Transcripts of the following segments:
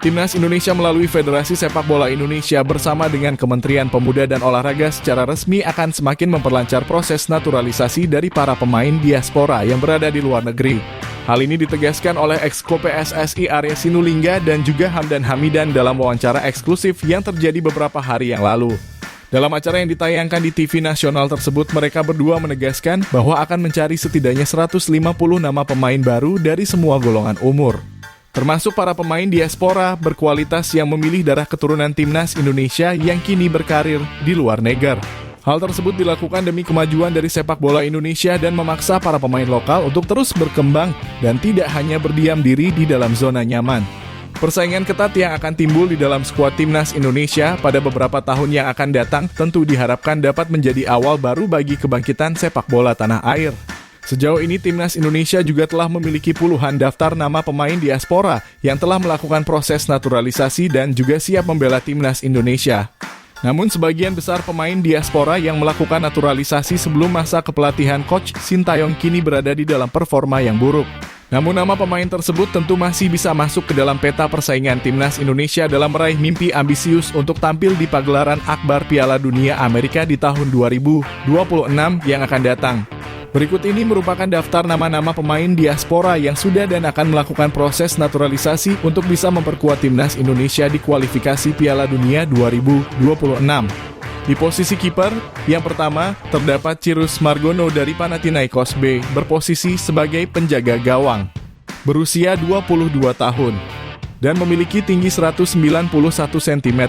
Timnas Indonesia melalui Federasi Sepak Bola Indonesia bersama dengan Kementerian Pemuda dan Olahraga secara resmi akan semakin memperlancar proses naturalisasi dari para pemain diaspora yang berada di luar negeri. Hal ini ditegaskan oleh Exco PSSI Arya Sinulinga dan juga Hamdan Hamidan dalam wawancara eksklusif yang terjadi beberapa hari yang lalu. Dalam acara yang ditayangkan di TV nasional tersebut, mereka berdua menegaskan bahwa akan mencari setidaknya 150 nama pemain baru dari semua golongan umur, termasuk para pemain diaspora berkualitas yang memilih darah keturunan Timnas Indonesia yang kini berkarir di luar negeri. Hal tersebut dilakukan demi kemajuan dari sepak bola Indonesia dan memaksa para pemain lokal untuk terus berkembang dan tidak hanya berdiam diri di dalam zona nyaman. Persaingan ketat yang akan timbul di dalam skuad Timnas Indonesia pada beberapa tahun yang akan datang tentu diharapkan dapat menjadi awal baru bagi kebangkitan sepak bola tanah air. Sejauh ini Timnas Indonesia juga telah memiliki puluhan daftar nama pemain diaspora yang telah melakukan proses naturalisasi dan juga siap membela Timnas Indonesia. Namun sebagian besar pemain diaspora yang melakukan naturalisasi sebelum masa kepelatihan Coach Sintayong kini berada di dalam performa yang buruk. Namun nama pemain tersebut tentu masih bisa masuk ke dalam peta persaingan Timnas Indonesia dalam meraih mimpi ambisius untuk tampil di pagelaran akbar Piala Dunia Amerika di tahun 2026 yang akan datang. Berikut ini merupakan daftar nama-nama pemain diaspora yang sudah dan akan melakukan proses naturalisasi untuk bisa memperkuat Timnas Indonesia di kualifikasi Piala Dunia 2026. Di posisi kiper, yang pertama terdapat Cyrus Margono dari Panathinaikos B, berposisi sebagai penjaga gawang, berusia 22 tahun, dan memiliki tinggi 191 cm.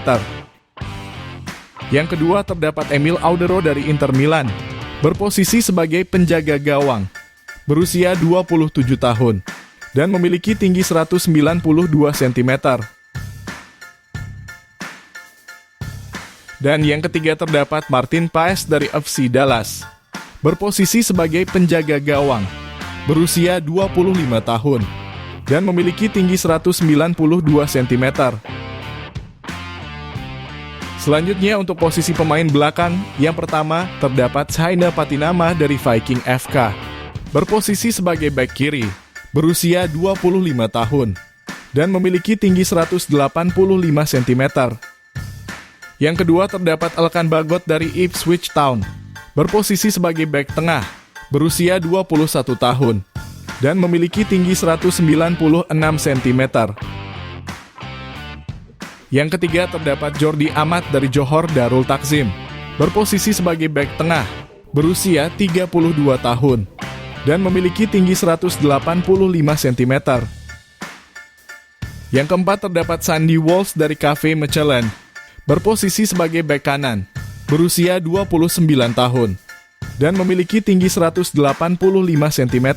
Yang kedua terdapat Emil Audero dari Inter Milan, berposisi sebagai penjaga gawang, berusia 27 tahun, dan memiliki tinggi 192 cm. Dan yang ketiga terdapat Martin Paes dari FC Dallas, berposisi sebagai penjaga gawang, berusia 25 tahun, dan memiliki tinggi 192 cm. Selanjutnya untuk posisi pemain belakang, yang pertama terdapat Saina Patinama dari Viking FK, berposisi sebagai bek kiri, berusia 25 tahun, dan memiliki tinggi 185 cm. Yang kedua terdapat Elkan Bagot dari Ipswich Town, berposisi sebagai bek tengah, berusia 21 tahun, dan memiliki tinggi 196 cm. Yang ketiga terdapat Jordi Amat dari Johor Darul Takzim, berposisi sebagai bek tengah, berusia 32 tahun, dan memiliki tinggi 185 cm. Yang keempat terdapat Sandy Walsh dari KV Mechelen, berposisi sebagai bek kanan, berusia 29 tahun, dan memiliki tinggi 185 cm.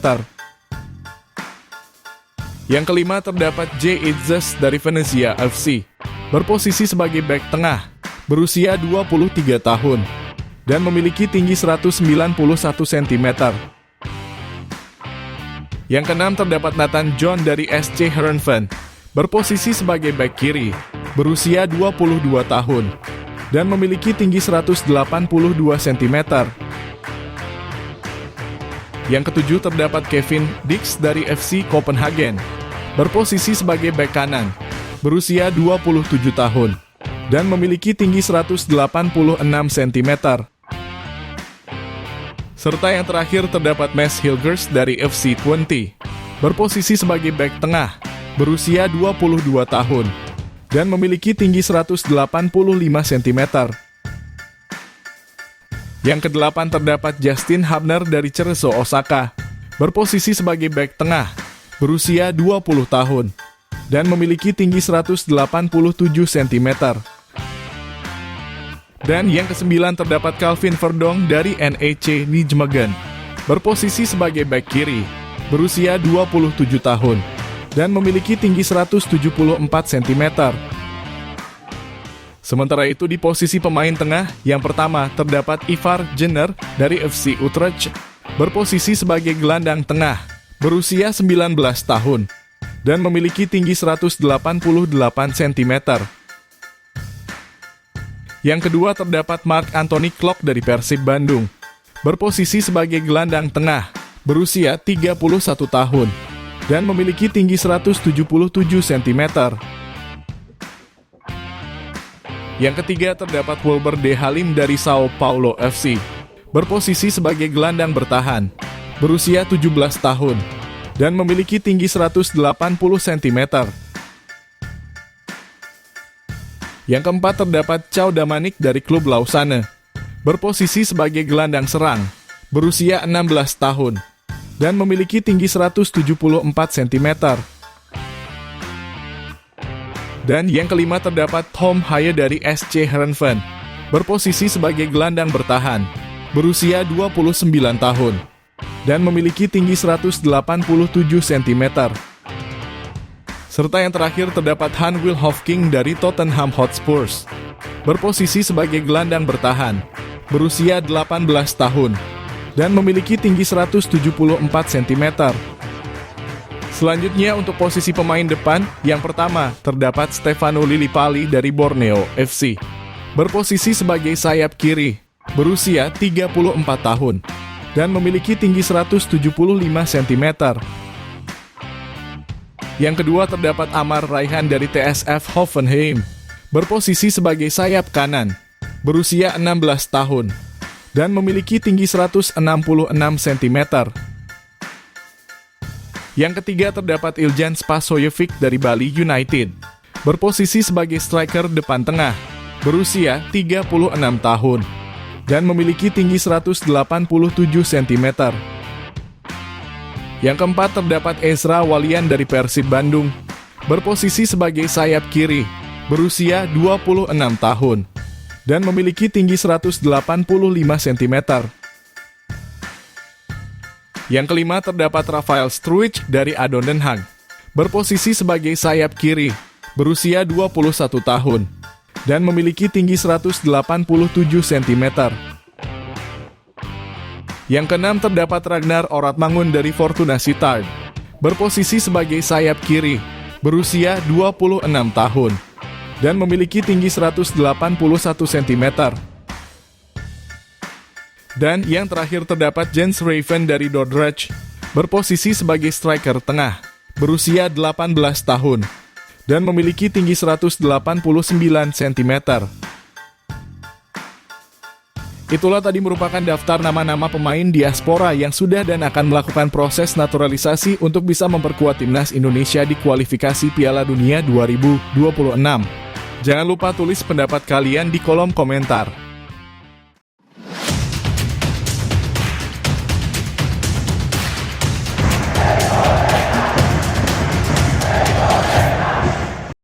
Yang kelima terdapat J. Itzes dari Venezia FC, berposisi sebagai bek tengah, berusia 23 tahun, dan memiliki tinggi 191 cm. Yang keenam terdapat Nathan John dari SC Heerenveen, berposisi sebagai bek kiri, berusia 22 tahun, dan memiliki tinggi 182 cm. Yang ketujuh terdapat Kevin Dix dari FC Copenhagen, berposisi sebagai bek kanan, berusia 27 tahun, dan memiliki tinggi 186 cm. Serta yang terakhir terdapat Mads Hilgers dari FC Twente, berposisi sebagai bek tengah, berusia 22 tahun, dan memiliki tinggi 185 cm. Yang kedelapan terdapat Justin Hubner dari Cerezo Osaka, berposisi sebagai bek tengah, berusia 20 tahun, dan memiliki tinggi 187 cm. Dan yang kesembilan terdapat Calvin Verdong dari NEC Nijmegen, berposisi sebagai bek kiri, berusia 27 tahun, dan memiliki tinggi 174 cm. Sementara itu di posisi pemain tengah, yang pertama terdapat Ivar Jenner dari FC Utrecht, berposisi sebagai gelandang tengah, berusia 19 tahun, dan memiliki tinggi 188 cm. Yang kedua terdapat Mark Anthony Klok dari Persib Bandung, berposisi sebagai gelandang tengah, berusia 31 tahun, dan memiliki tinggi 177 cm. Yang ketiga terdapat Wilber De Halim dari Sao Paulo FC. Berposisi sebagai gelandang bertahan, berusia 17 tahun, dan memiliki tinggi 180 cm. Yang keempat terdapat Cao Damanik dari klub Lausanne. Berposisi sebagai gelandang serang, berusia 16 tahun, dan memiliki tinggi 174 cm. Dan yang kelima terdapat Tom Haye dari SC Heerenveen. Berposisi sebagai gelandang bertahan, berusia 29 tahun, dan memiliki tinggi 187 cm. Serta yang terakhir terdapat Han Wil Hofking dari Tottenham Hotspur. Berposisi sebagai gelandang bertahan, berusia 18 tahun, dan memiliki tinggi 174 cm. Selanjutnya untuk posisi pemain depan, yang pertama terdapat Stefano Lillipali dari Borneo FC. Berposisi sebagai sayap kiri, berusia 34 tahun, dan memiliki tinggi 175 cm. Yang kedua terdapat Amar Raihan dari TSF Hoffenheim. Berposisi sebagai sayap kanan, berusia 16 tahun, dan memiliki tinggi 166 cm. Yang ketiga terdapat Iljan Spasojevic dari Bali United. Berposisi sebagai striker depan tengah, berusia 36 tahun, dan memiliki tinggi 187 cm. Yang keempat terdapat Ezra Walian dari Persib Bandung. Berposisi sebagai sayap kiri, berusia 26 tahun, dan memiliki tinggi 185 cm. Yang kelima terdapat Rafael Struijk dari Adon Den Haag. Berposisi sebagai sayap kiri, berusia 21 tahun, dan memiliki tinggi 187 cm. Yang keenam terdapat Ragnar Oratmangun dari Fortuna Sittard. Berposisi sebagai sayap kiri, berusia 26 tahun, dan memiliki tinggi 181 cm. Dan yang terakhir terdapat Jens Raven dari Dordrecht. Berposisi sebagai striker tengah, berusia 18 tahun, dan memiliki tinggi 189 cm. Itulah tadi merupakan daftar nama-nama pemain diaspora yang sudah dan akan melakukan proses naturalisasi untuk bisa memperkuat timnas Indonesia di kualifikasi Piala Dunia 2026. Jangan lupa tulis pendapat kalian di kolom komentar.